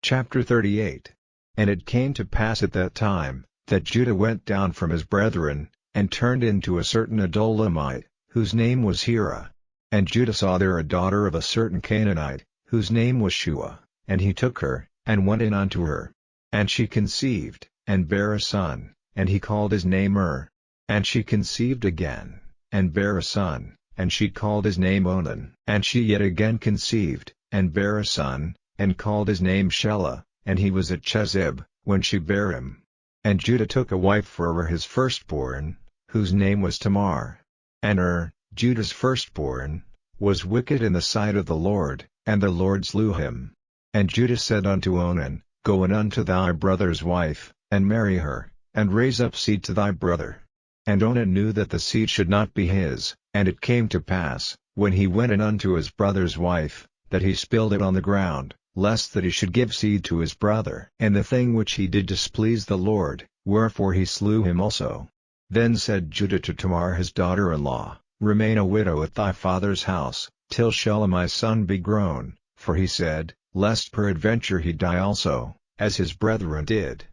Chapter 38. And it came to pass at that time, that Judah went down from his brethren, and turned into a certain Adulamite, whose name was Hira. And Judah saw there a daughter of a certain Canaanite, whose name was Shua, and he took her, and went in unto her. And she conceived, and bare a son, and he called his name And she conceived again, and bare a son, and she called his name Onan. And she yet again conceived, and bare a son, and called his name Shelah, and he was at Chezib, when she bare him. And Judah took a wife for his firstborn, whose name was Tamar. And Judah's firstborn, was wicked in the sight of the Lord, and the Lord slew him. And Judah said unto Onan, Go in unto thy brother's wife, and marry her, and raise up seed to thy brother. And Onan knew that the seed should not be his, and it came to pass, when he went in unto his brother's wife, that he spilled it on the ground, lest that he should give seed to his brother. And the thing which he did displeased the Lord, wherefore he slew him also. Then said Judah to Tamar his daughter-in-law, Remain a widow at thy father's house, till Shelah my son be grown, for he said, Lest peradventure he die also, as his brethren did.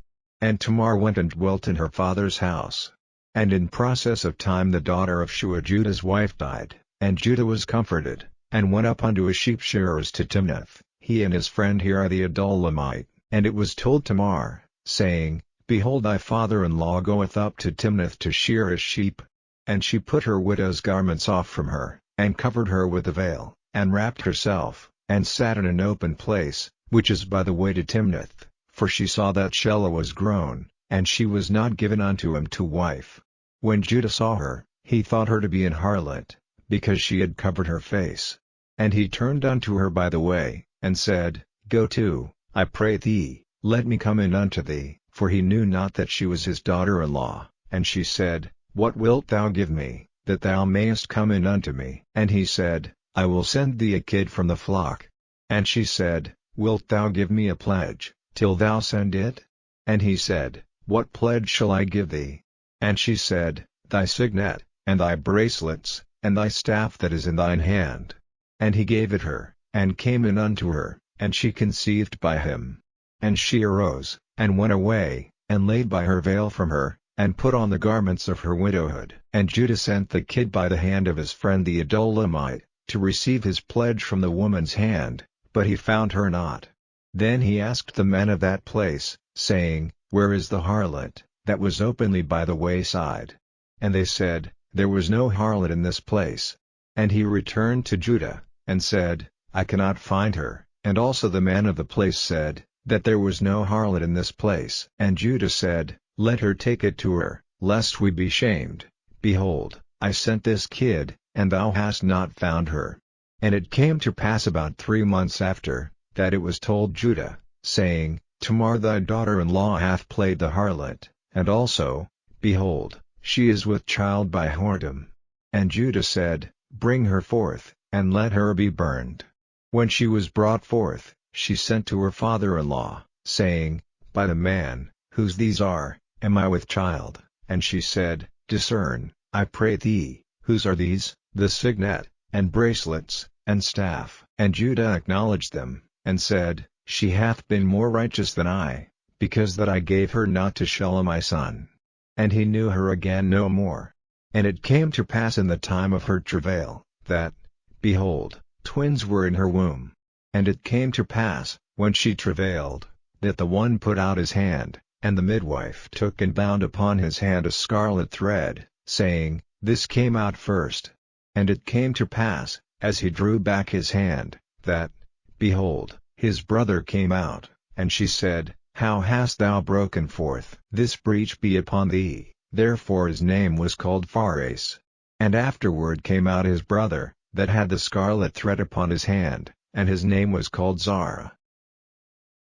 And Tamar went and dwelt in her father's house. And in process of time the daughter of Shua Judah's wife died, and Judah was comforted, and went up unto his sheep shearers to Timnath, he and his friend Hira the Adulamite. And it was told Tamar, saying, Behold thy father-in-law goeth up to Timnath to shear his sheep. And she put her widow's garments off from her, and covered her with a veil, and wrapped herself, and sat in an open place, which is by the way to Timnath, for she saw that Shelah was grown, and she was not given unto him to wife. When Judah saw her, he thought her to be an harlot, because she had covered her face. And he turned unto her by the way, and said, Go to, I pray thee, let me come in unto thee, for he knew not that she was his daughter-in-law. And she said, What wilt thou give me, that thou mayest come in unto me? And he said, I will send thee a kid from the flock. And she said, Wilt thou give me a pledge, till thou send it? And he said, What pledge shall I give thee? And she said, Thy signet, and thy bracelets, and thy staff that is in thine hand. And he gave it her, and came in unto her, and she conceived by him. And she arose, and went away, and laid by her veil from her, and put on the garments of her widowhood. And Judah sent the kid by the hand of his friend the Adulamite, to receive his pledge from the woman's hand, but he found her not. Then he asked the men of that place, saying, Where is the harlot, that was openly by the wayside? And they said, There was no harlot in this place. And he returned to Judah, and said, I cannot find her. And also the men of the place said, That there was no harlot in this place. And Judah said, Let her take it to her, lest we be shamed. Behold, I sent this kid, and thou hast not found her. And it came to pass about 3 months after, that it was told Judah, saying, Tamar thy daughter-in-law hath played the harlot, and also, behold, she is with child by whoredom. And Judah said, Bring her forth, and let her be burned. When she was brought forth, she sent to her father-in-law, saying, By the man, whose these are, am I with child? And she said, Discern, I pray thee, whose are these, the signet, and bracelets, and staff? And Judah acknowledged them, and said, She hath been more righteous than I, because that I gave her not to Shelah my son. And he knew her again no more. And it came to pass in the time of her travail, that, behold, twins were in her womb. And it came to pass, when she travailed, that the one put out his hand, and the midwife took and bound upon his hand a scarlet thread, saying, This came out first. And it came to pass, as he drew back his hand, that, behold, his brother came out, and she said, How hast thou broken forth? This breach be upon thee. Therefore his name was called Phares. And afterward came out his brother, that had the scarlet thread upon his hand, and his name was called Zara.